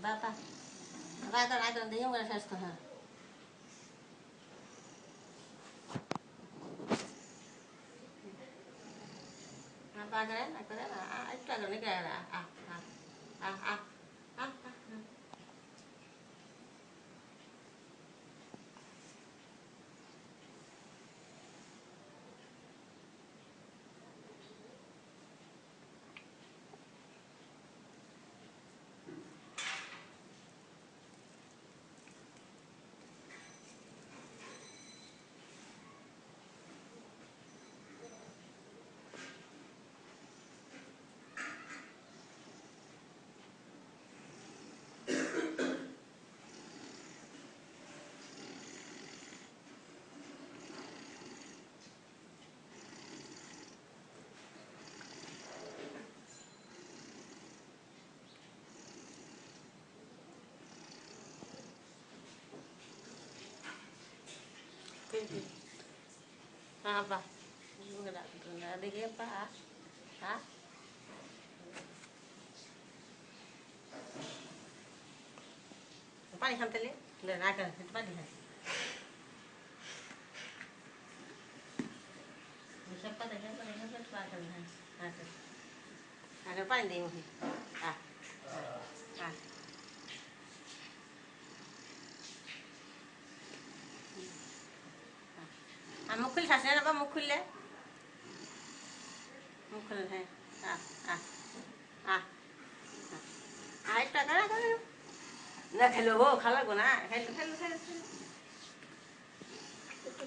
বাবা রায়তা রায়তা দিয়ে করে শেষ তো হ্যাঁ ba cái đấy là ít ra rồi cái này là à apa nggak ada apa hah পানি খান তাহলে না কেন পানি খান সব পানি খান পানি খান পানি খান আগে পানি দিই মুখে আর মুখ খুলে শাসনে না মুখ খুললে মুখ খুলে হ্যাঁ আরেকটা না না খেলো হো খালা গো না খেলো খেলো খেলো একটু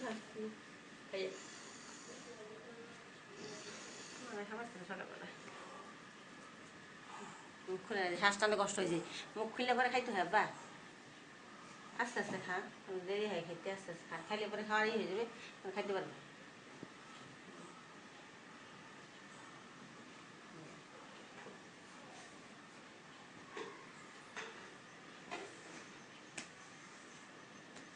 খাই খাবার সকালবেলা মুখ খুলে শ্বাস টানতে কষ্ট হয়েছে মুখ খুললে পরে খাইতে হয় বা আস্তে আস্তে খা দেরি হয় খাইতে আস্তে আস্তে খা খাইলে পরে খাওয়ারই হয়ে যাবে খাইতে পারবে